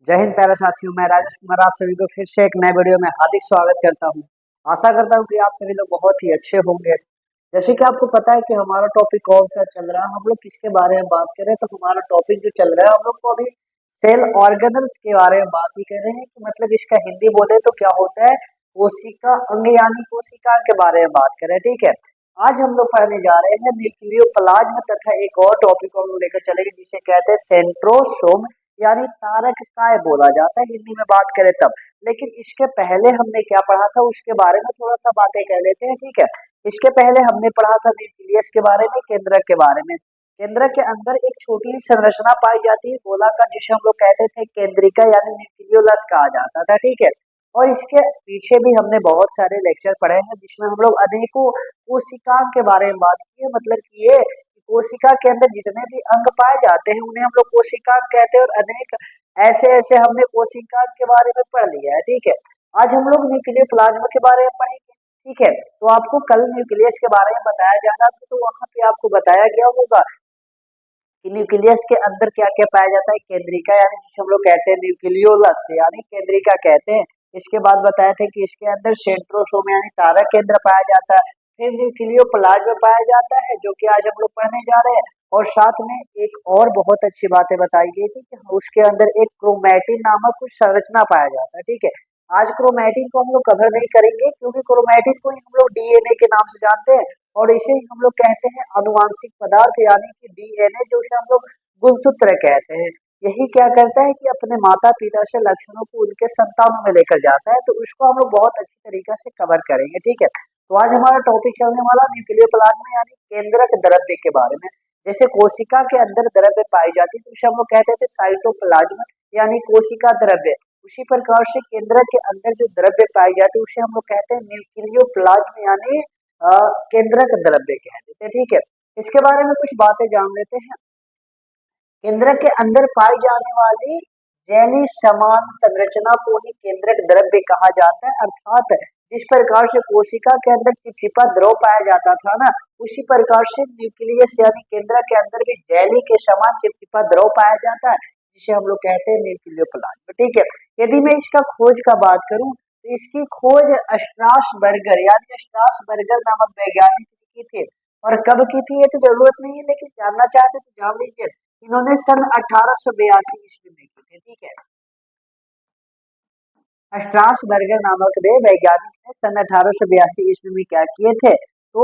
जय हिंद प्यारे साथियों। मैं राजेश कुमार आप सभी को फिर से एक नए वीडियो में हार्दिक स्वागत करता हूं। आशा करता हूं कि आप सभी लोग बहुत ही अच्छे होंगे। जैसे कि आपको पता है कि हमारा टॉपिक कौन सा चल रहा है, हम लोग किसके बारे में बात करें तो हमारा टॉपिक जो चल रहा है हम लोग को अभी सेल ऑर्गेनल्स के बारे में बात ही कर रहे हैं कि मतलब इसका हिंदी बोले तो क्या होता है, कोशिका अंग यानी कोशिका के बारे में बात करें। ठीक है, आज हम लोग पढ़ने जा रहे हैं न्यूक्लियोप्लाज्म तथा एक और टॉपिक को हम लोग लेकर चलेंगे जिसे कहते हैं सेंट्रोसोम यानी तारक काय बोला जाता है हिंदी में बात करें तब। लेकिन इसके पहले हमने क्या पढ़ा था उसके बारे में थोड़ा सा बातें कह लेते हैं। ठीक है, इसके पहले हमने पढ़ा था न्यूक्लियस के बारे में, केंद्रक के बारे में। केंद्रक के अंदर एक छोटी सी संरचना पाई जाती है गोलाकार जिसे हम लोग कहते थे केंद्रिका यानी न्यूक्लियोलस कहा जाता था। ठीक है, और इसके पीछे भी हमने बहुत सारे लेक्चर पढ़े हैं जिसमें हम लोग अनेकों कोशिका के बारे में बात की है। मतलब कि ये कोशिका के अंदर जितने भी अंग पाए जाते हैं उन्हें हम लोग कोशिका कहते हैं और अनेक ऐसे ऐसे हमने कोशिका के बारे में पढ़ लिया है। ठीक है, आज हम लोग न्यूक्लियोप्लाज्म के बारे में पढ़ेंगे। ठीक है, तो आपको कल न्यूक्लियस के बारे में बताया जा रहा था तो वहां पे आपको बताया गया होगा कि न्यूक्लियस के अंदर क्या क्या पाया जाता है। केंद्रिका यानी जिसे हम लोग कहते हैं न्यूक्लियोलस यानी केंद्रिका कहते हैं। इसके बाद बताया था कि इसके अंदर सेंट्रोसोम यानी तारक केंद्र पाया जाता है। फिर न्यूक्लियोप्लाज्म पाया जाता है जो कि आज हम लोग पढ़ने जा रहे हैं। और साथ में एक और बहुत अच्छी बातें बताई गई थी कि उसके अंदर एक क्रोमैटिन नामक कुछ संरचना पाया जाता है। ठीक है, आज क्रोमैटिन को हम लोग कवर नहीं करेंगे क्योंकि क्रोमैटिन को ही हम लोग डीएनए के नाम से जानते हैं और इसे ही हम लोग कहते हैं अनुवांशिक पदार्थ यानी कि डीएनए जो कि हम लोग गुणसूत्र कहते हैं। यही क्या करता है कि अपने माता पिता से लक्षणों को उनके संतानों में लेकर जाता है, तो उसको हम लोग बहुत अच्छी तरीके से कवर करेंगे। ठीक है, तो आज हमारा टॉपिक चलने वाला न्यूक्लियोप्लाज्म यानी केंद्रक द्रव्य के बारे में। जैसे कोशिका के अंदर द्रव्य पाई जाती है तो उसे हम लोग कहते थे साइटोप्लाज्म यानी कोशिका द्रव्य। उसी प्रकार से केंद्रक के अंदर जो द्रव्य पाई जाती है उसे हम लोग कहते हैं न्यूक्लियोप्लाज्म यानी केंद्रक द्रव्य कह देते हैं। ठीक है, इसके बारे में कुछ बातें जान लेते हैं। केंद्रक के अंदर पाई जाने वाली जैली समान संरचना को ही केंद्रक द्रव्य कहा जाता है। अर्थात जिस प्रकार से कोशिका के अंदर चिपचिपा द्रव पाया जाता था ना, उसी प्रकार से न्यूक्लियस यानी केंद्रक के अंदर भी जैली के समान चिपचिपा द्रव पाया जाता है जिसे हम लोग कहते हैं न्यूक्लियोप्लाज्म। ठीक है, यदि मैं इसका खोज का बात करूं तो इसकी खोज स्ट्रासबर्गर यानी स्ट्रासबर्गर नामक वैज्ञानिक ने की थी। और कब की थी ये तो जरूरत नहीं है, लेकिन जानना चाहते तो जान लीजिए। इन्होंने सन 1882 ईस्वी में की थी। ठीक है, स्ट्रासबर्गर नामक दे वैज्ञानिक ने सन 1882 ईस्वी में क्या किए थे तो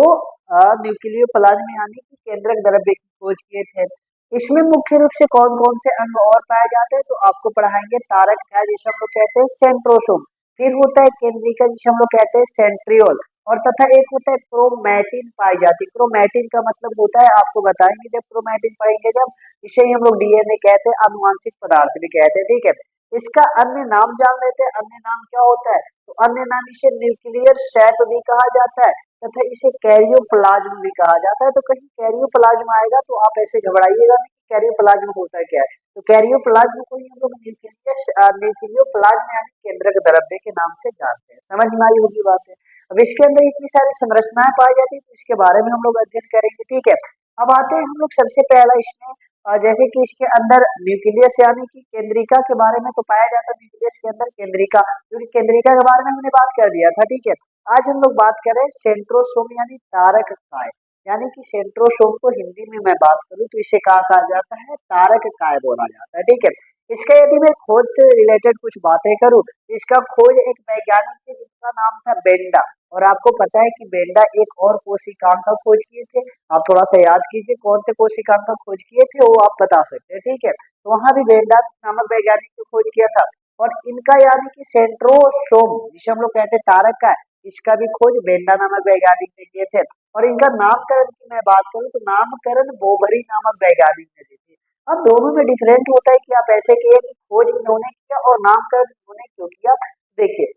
न्यूक्लियोप्लाज्म यानी कि केंद्रक द्रव्य की खोज किए थे। इसमें मुख्य रूप से कौन कौन से अंग और पाए जाते हैं तो आपको पढ़ाएंगे तारक का जिसे हम लोग कहते हैं सेंट्रोसोम, फिर होता है केंद्रिका जिसे हम लोग कहते हैं सेंट्रियोल, और तथा एक होता है क्रोमैटिन पाई जाती है। क्रोमैटिन का मतलब होता है आपको बताएंगे जब क्रोमैटिन पढ़ेंगे जब, इसे ही हम लोग डीएनए कहते हैं, आनुवांशिक पदार्थ भी कहते हैं। ठीक है, इसका अन्य नाम जान लेते हैं। अन्य नाम क्या होता है तो अन्य नाम इसे न्यूक्लियर सैप भी कहा जाता है तथा इसे कैरियोप्लाज्म भी कहा जाता है। तो कहीं कैरियोप्लाज्म आएगा तो आप ऐसे घबराइएगा नहीं कि कैरियोप्लाज्म होता है क्या है। तो कैरियोप्लाज्म को ही हम लोग न्यूक्लियोप्लाज्म यानी केंद्रक द्रव्य के नाम से जानते हैं। समझ में आई होगी बात है। अब इसके अंदर इतनी सारी संरचनाएं पाई जाती है तो इसके बारे में हम लोग अध्ययन करेंगे। ठीक है, अब आते हैं हम लोग सबसे पहला इसमें जैसे कि इसके अंदर न्यूक्लियस यानी कि केंद्रिका के बारे में तो पाया जाता है न्यूक्लियस के अंदर केंद्रिका, क्योंकि केंद्रिका के बारे में हमने बात कर दिया था। ठीक है, आज हम लोग बात करें सेंट्रोसोम यानी तारक काय, यानी कि सेंट्रोसोम को हिंदी में मैं बात करूं तो इसे कहा कहा जाता है तारक काय बोला जाता है। ठीक है, इसका यदि मैं खोज से रिलेटेड कुछ बातें करूं तो इसका खोज एक वैज्ञानिक थे जिसका नाम था बेंडा। और आपको पता है कि बेंडा एक और कोशिकांग का खोज किए थे। आप थोड़ा सा याद कीजिए कौन से कोशिकांग का खोज किए थे वो आप बता सकते हैं। ठीक है, तो वहां भी बेंडा नामक वैज्ञानिक ने खोज किया था। और इनका यानी कि सेंट्रोसोम जिसे हम लोग कहते हैं तारक का, इसका भी खोज बेंडा नामक वैज्ञानिक ने किए थे। और इनका नामकरण की मैं बात करूं तो नामकरण बोबरी नामक वैज्ञानिक ने दी थी। अब दोनों में डिफरेंट होता है कि आप ऐसे कहिए कि खोज इन्होंने किया और नामकरण इन्होंने क्यों किया। देखिए,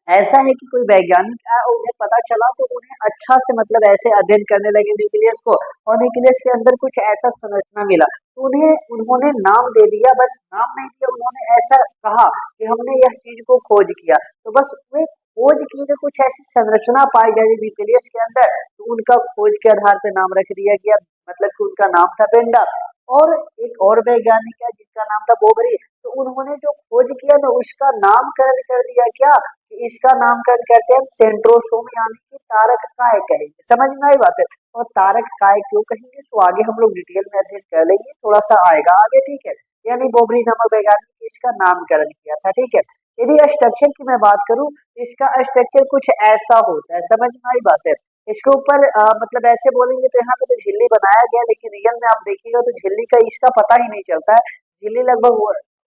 ऐसा है कि कोई वैज्ञानिक आया और उन्हें पता चला तो उन्हें अच्छा से मतलब ऐसे अध्ययन करने लगे न्यूक्लियस को, और न्यूक्लियस के अंदर कुछ ऐसा संरचना मिला तो उन्हें उन्होंने नाम दे दिया। बस नाम नहीं दिया, उन्होंने ऐसा कहा कि हमने यह चीज को खोज किया। तो बस वे खोज की जो कुछ ऐसी संरचना पाई गई न्यूक्लियस के अंदर तो उनका खोज के आधार पर नाम रख दिया गया, मतलब कि उनका नाम था बेंडा। और एक और वैज्ञानिक है जिसका नाम था बोबरी, तो उन्होंने जो खोज किया ना उसका नामकरण कर दिया क्या, कि इसका नामकरण करते हैं सेंट्रोसोम यानी कि तारक काय कहेंगे। समझ में आई बात है। और तारक काय क्यों कहेंगे तो आगे हम लोग डिटेल में अध्ययन कर लेंगे, थोड़ा सा आएगा आगे, ठीक है। यानी बोबरी नामक वैज्ञानिक ने इसका नामकरण किया था, ठीक है। यदि स्ट्रक्चर की मैं बात करूं, इसका स्ट्रक्चर कुछ ऐसा होता है, समझ में आई बात है। इसके ऊपर मतलब ऐसे बोलेंगे तो यहाँ पे तो झिल्ली बनाया गया, लेकिन रियल में आप देखिएगा तो झिल्ली का इसका पता ही नहीं चलता है। झिल्ली लगभग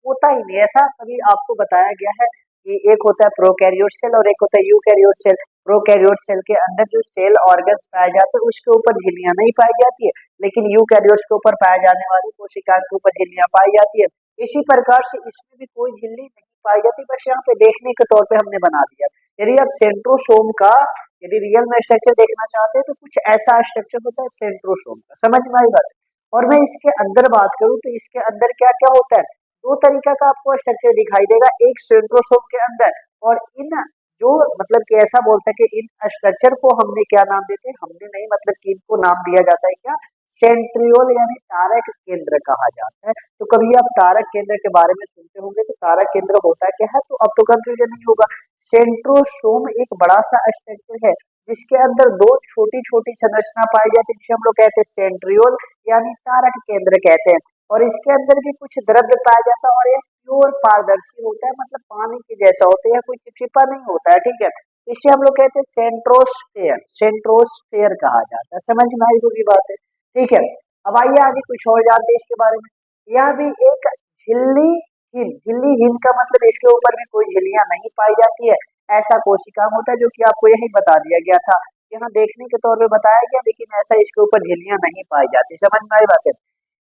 होता ही नहीं ऐसा, तभी आपको बताया गया है कि एक होता है प्रोकैरियोट सेल और एक होता है यूकैरियोट सेल। प्रोकैरियोट सेल के अंदर जो सेल ऑर्गन्स पाए जाते हैं उसके ऊपर झिल्लियां नहीं पाई जाती है, लेकिन यूकैरियोट्स के ऊपर पाए जाने वाली कोशिकाओं के ऊपर झिल्लियां पाई जाती है। इसी प्रकार से इसमें भी कोई झिल्ली नहीं पाई जाती, बस यहाँ पे देखने के तौर पे हमने बना दिया। यदि आप सेंट्रोसोम का यदि रियल में स्ट्रक्चर देखना चाहते हैं तो कुछ ऐसा स्ट्रक्चर होता है सेंट्रोसोम का, समझ में आई बात। और मैं इसके अंदर बात करूं तो इसके अंदर क्या क्या होता है, दो तरीका का आपको स्ट्रक्चर दिखाई देगा, एक सेंट्रोसोम के अंदर, और इन जो मतलब कि ऐसा बोल सके इन स्ट्रक्चर को हमने क्या नाम देते हैं, हमने नहीं मतलब कि इनको नाम दिया जाता है क्या, सेंट्रियोल यानी तारक केंद्र कहा जाता है। तो कभी आप तारक केंद्र के बारे में सुनते होंगे तो तारक केंद्र होता क्या है, तो अब तो कंफ्यूजन नहीं होगा। सेंट्रोसोम एक बड़ा सा स्ट्रक्चर है जिसके अंदर दो छोटी छोटी संरचना पाई जाती है जिसे हम लोग कहते हैं सेंट्रियोल यानी तारक केंद्र कहते हैं। और इसके अंदर भी कुछ द्रव्य पाया जाता है और ये प्योर पारदर्शी होता है, मतलब पानी के जैसा होता है, या कोई चिपचिपा नहीं होता है, ठीक है। इसे हम लोग कहते हैं सेंट्रोस्फेयर, सेंट्रोस्फेयर कहा जाता है। समझ में आई होगी बात है, ठीक है। अब आइए आगे कुछ और जानते हैं इसके बारे में। यह भी एक झिल्ली हिल, झिल्ली हिल का मतलब इसके ऊपर भी कोई झिल्लियां नहीं पाई जाती है, ऐसा कोशिका होता है, जो कि आपको यही बता दिया गया था, यहाँ देखने के तौर पे बताया गया, लेकिन ऐसा इसके ऊपर झिल्लियां नहीं पाई जाती। समझ में आई बात है।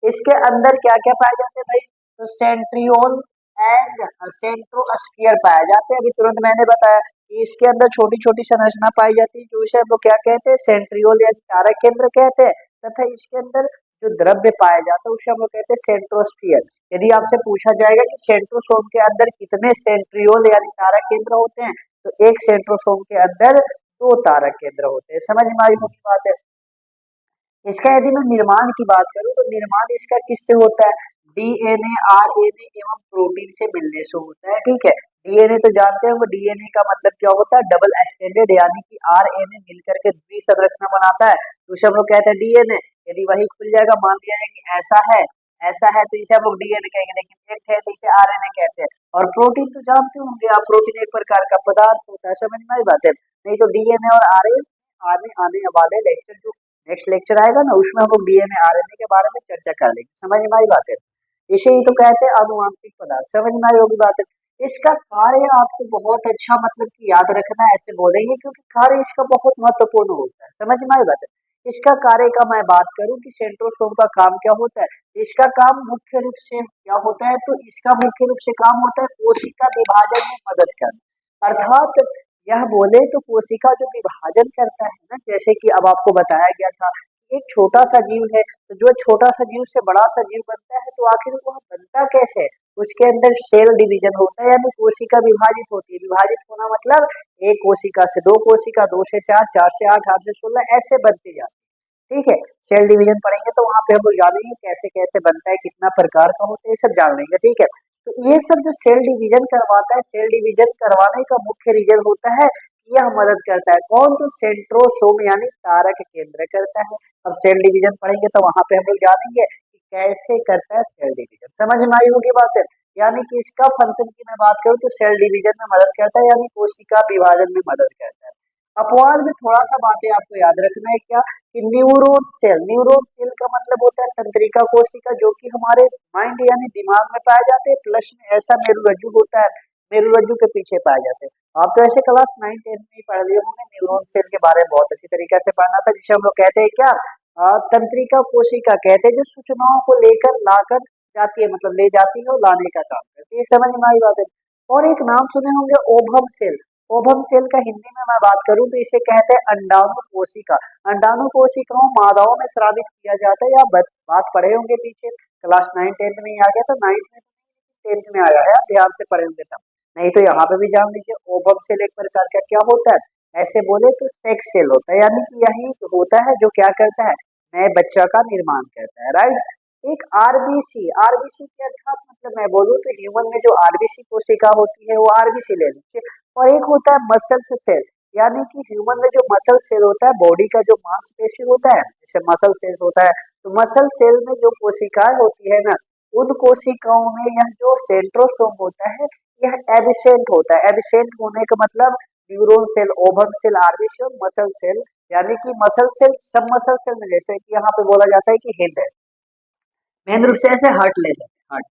इसके अंदर क्या क्या पाए जाते हैं भाई, तो सेंट्रियोल एंड सेंट्रोस्फियर पाए जाते हैं। अभी तुरंत मैंने बताया कि इसके अंदर छोटी छोटी संरचना पाई जाती है जो इसे हम लोग क्या कहते हैं, सेंट्रियोल यानी तारक केंद्र कहते हैं, तथा इसके अंदर जो द्रव्य पाया जाता है उसे हम लोग कहते हैं सेंट्रोस्फियर। यदि आपसे पूछा जाएगा कि सेंट्रोसोम के अंदर कितने सेंट्रियोल यानी तारक केंद्र होते हैं, तो एक सेंट्रोसोम के अंदर दो तारक केंद्र होते हैं। समझ में आई होगी बात है। इसका यदि मैं निर्माण की बात करूं तो निर्माण इसका किससे होता है, डीएनए आरएनए एवं प्रोटीन से मिलने से होता है, ठीक है। डीएनए तो जानते हैं, वो डीएनए का मतलब क्या होता है, डबल एक्सटेंडेड, यानी कि आरएनए मिलकर के द्विसंरचना बनाता है, तो उसे हम लोग कहते हैं डीएनए। यदि वही खुल जाएगा, मान लिया जाए कि ऐसा है तो इसे हम लोग डीएनए कहेंगे, लेकिन एक है तो इसे आरएनए कहते हैं। और प्रोटीन तो जानते होंगे आप, प्रोटीन एक प्रकार का पदार्थ होता है। समझ में आई बात है। नहीं तो डीएनए और आरएनए आने आने वाले लेक्चर जो नेक्स्ट लेक्चर आएगा ना उसमें हम लोग डीएनए आरएनए के बारे में चर्चा कर लेंगे। समझ में आई बात है। इसे ही तो कहते हैं आनुवांशिक पदार्थ। समझ में आई होगी बात है। इसका कार्य आपको बहुत अच्छा मतलब कि याद रखना है, ऐसे बोलेंगे क्योंकि कार्य इसका बहुत महत्वपूर्ण होता है। समझ में आई बात है। इसका कार्य का मैं बात करूं कि सेंट्रोसोम का काम क्या होता है, इसका काम मुख्य रूप से क्या होता है, तो इसका मुख्य रूप से काम होता है कोशिका विभाजन में मदद करना। अर्थात यह बोले तो कोशिका जो विभाजन करता है ना, जैसे कि अब आपको बताया गया था एक छोटा सा जीव है, तो जो छोटा सा जीव से बड़ा सा जीव बनता है, तो आखिर वह बनता कैसे है, उसके अंदर सेल डिवीजन होता है, यानी कोशिका विभाजित होती है। विभाजित होना मतलब एक कोशिका से दो कोशिका, दो से चार, चार से आठ, आठ से 16 ऐसे बनते जाते हैं, ठीक है। सेल डिवीजन पढ़ेंगे तो वहां पे हम लोग जानेंगे कैसे कैसे बनता है, कितना प्रकार का होता है, ये सब जान लेंगे, ठीक है। तो ये सब जो सेल डिवीजन करवाता है, सेल डिवीजन करवाने का मुख्य रीजन होता है, यह मदद करता है कौन, तो सेंट्रोसोम यानी तारक केंद्र करता है। अब सेल डिवीजन पढ़ेंगे तो वहां पे हम लोग जानेंगे कि कैसे करता है सेल डिवीजन। समझ में आई होगी बात है। यानी कि इसका फंक्शन की मैं बात करूँ तो सेल डिवीजन में मदद करता है, यानी कोशिका विभाजन में मदद करता है। अपवाद में थोड़ा सा बातें आपको याद रखना है क्या, कि न्यूरॉन सेल, न्यूरॉन सेल का मतलब होता है तंत्रिका कोशिका, जो कि हमारे माइंड यानी दिमाग में पाए जाते हैं, प्लस में ऐसा मेरुरज्जु होता है, मेरुरज्जु के पीछे पाए जाते हैं। आप तो ऐसे क्लास 9 10 में ही पढ़ लिए होंगे, न्यूरॉन सेल के बारे में बहुत अच्छी तरीके से पढ़ना था, जिसे हम लोग कहते हैं क्या, तंत्रिका कोशिका कहते हैं, जो सूचनाओं को लेकर लाकर जाती है, मतलब ले जाती है और लाने का काम करती है। समझ में आई बात है। और एक नाम सुने होंगे ओभम सेल, ओभम सेल का हिंदी में मैं बात करूं तो इसे कहते हैं अंडाणु कोशिका। अंडाणु कोशिकाओं मादाओं में स्रावित किया जाता है, या बात पढ़े होंगे पीछे क्लास 9 10 में ही आ गया था, 9th में 10th में आया है, आप ध्यान से पढ़े होंगे तब, नहीं तो यहाँ पे भी जान लीजिए। ओभम सेल एक प्रकार का क्या होता है, ऐसे बोले तो सेक्स सेल होता है, यानी कि यही होता है जो क्या करता है, नए बच्चा का निर्माण करता है, राइट। एक आरबीसी, आरबीसी के अर्थात मतलब मैं बोलूँ तो ह्यूमन में जो आरबीसी कोशिका होती है वो आरबीसी ले लीजिए, और एक होता है मसल्स सेल, यानी कि ह्यूमन में जो मसल सेल होता है, बॉडी का जो मांसपेशी होता है जैसे मसल सेल होता है, तो मसल सेल में जो कोशिकाएं होती है ना, उन कोशिकाओं में यह जो सेंट्रोसोम होता है यह एबिसेंट होता है। एबिसेंट होने का मतलब neuron cell, ovum cell, RBC और मसल सेल, यानी कि मसल सेल सब मसल सेल में, जैसे कि यहाँ पे बोला जाता है कि हेड है, मेन रूप से ऐसे हर्ट ले लेते हैं, हर्ट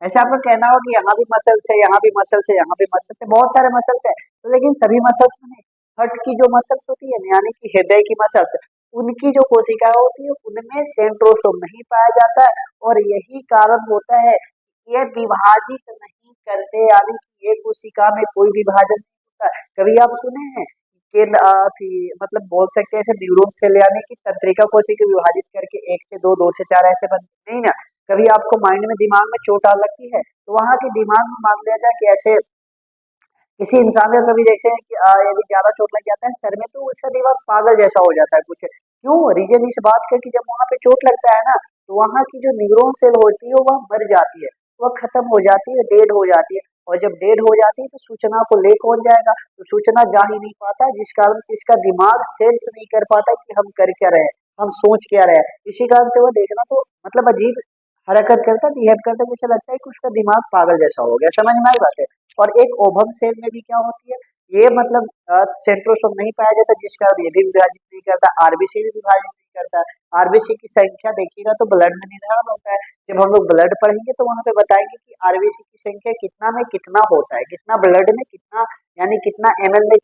ऐसे आपका कहना हो कि यहाँ भी मसल्स है, यहाँ भी मसल्स है, यहाँ भी मसल्स है, बहुत सारे मसल्स है, तो लेकिन सभी मसल्स में नहीं, हर्ट की जो मसल्स होती है यानी कि हृदय की मसल्स, उनकी जो कोशिकाएं होती है उनमें सेंट्रोसोम नहीं पाया जाता है, और यही कारण होता है कि ये विभाजित नहीं करते, यानी कि एक कोशिका में कोई विभाजन नहीं होता है। कभी आप सुने हैं कि मतलब बोल सकते हैं ऐसे न्यूरॉन सेल यानी कि तंत्रिका कोशिका विभाजित करके एक से दो, दो से चार ऐसे बनते नहीं ना। कभी आपको माइंड में दिमाग में चोट आ लगती है तो वहां के दिमाग में मान लिया जाए कि ऐसे किसी इंसान का कभी देखते हैं कि यदि ज्यादा चोट लग जाता है सर में तो उसका दिमाग पागल जैसा हो जाता है कुछ, क्यों रीजन इस बात का कि जब वहां पे चोट लगता है ना तो वहां की जो न्यूरॉन सेल होती है वह मर जाती है, वह खत्म हो जाती है, डेड हो जाती है, और जब डेड हो जाती है तो सूचना को ले कौन जाएगा, तो सूचना जा ही नहीं पाता, जिस कारण से इसका दिमाग सेंस नहीं कर पाता कि हम कर क्या रहे हैं, हम सोच क्या रहे हैं, इसी कारण से वह देखना तो मतलब अजीब हरकत करता, बिहेव करता, जैसे लगता है कि उसका दिमाग पागल जैसा हो गया, समझ में आई बात है। और एक ओभम सेल में भी क्या होती है, ये मतलब सेंट्रोसोम नहीं पाया जाता, जिस कारण ये भी विभाजित नहीं करता, आरबीसी भी विभाजित नहीं करता। आरबीसी की संख्या देखिएगा तो ब्लड में निर्धारण होता है, जब हम लोग ब्लड पढ़ेंगे तो वहां पे बताएंगे कि आरबीसी की संख्या कितना में कितना होता है, कितना ब्लड में कितना, यानी कितना एमएल में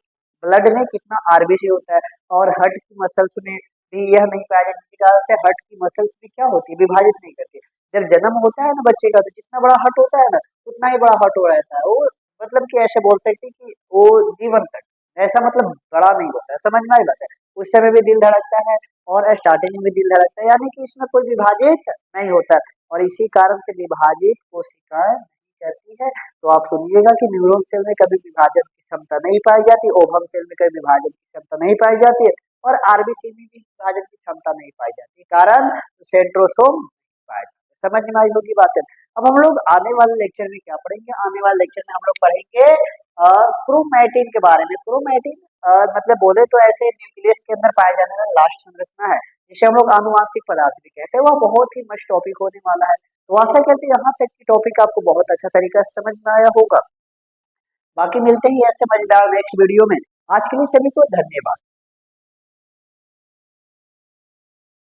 ब्लड में कितना आरबीसी होता है। और हर्ट की मसल्स में भी यह नहीं पाया जाता, जिसके कारण से हर्ट की मसल्स भी क्या होती है, विभाजित नहीं करती। जब जन्म होता है ना बच्चे का, तो जितना बड़ा हर्ट होता है ना उतना ही बड़ा हर्ट हो रहता है वो, मतलब कि ऐसे बोल सकते हैं कि वो जीवन तक ऐसा मतलब बड़ा नहीं होता है, समझ में आई बात है। उस समय भी दिल धड़कता है और स्टार्टिंग में भी दिल धड़कता है, यानी कि इसमें कोई विभाजित नहीं होता है, और इसी कारण से विभाजित कोशिकाएं नहीं करती है। तो आप सुनिएगा कि न्यूरॉन सेल में कभी विभाजन की क्षमता नहीं पाई जाती, ओवम सेल में कभी विभाजन की क्षमता नहीं पाई जाती है, और आरबीसी में भी विभाजन की क्षमता नहीं पाई जाती, कारण सेंट्रोसोम पाया जाता है। समझ में आई होगी बात है। अब हम लोग आने वाले लेक्चर में क्या पढ़ेंगे, आने वाले लेक्चर में हम लोग पढ़ेंगे क्रोमैटिन के बारे में। क्रोमैटिन मतलब बोले तो ऐसे न्यूक्लियस के अंदर पाए जाने वाला लास्ट संरचना है, जिसे हम लोग आनुवांशिक पदार्थ भी कहते हैं, वह बहुत ही मस्त टॉपिक होने वाला है। तो आशा करते हैं यहाँ तक की टॉपिक आपको बहुत अच्छा तरीका से समझ में आया होगा। बाकी मिलते ही ऐसे मजेदार नेक्स्ट वीडियो में, आज के लिए सभी को धन्यवाद।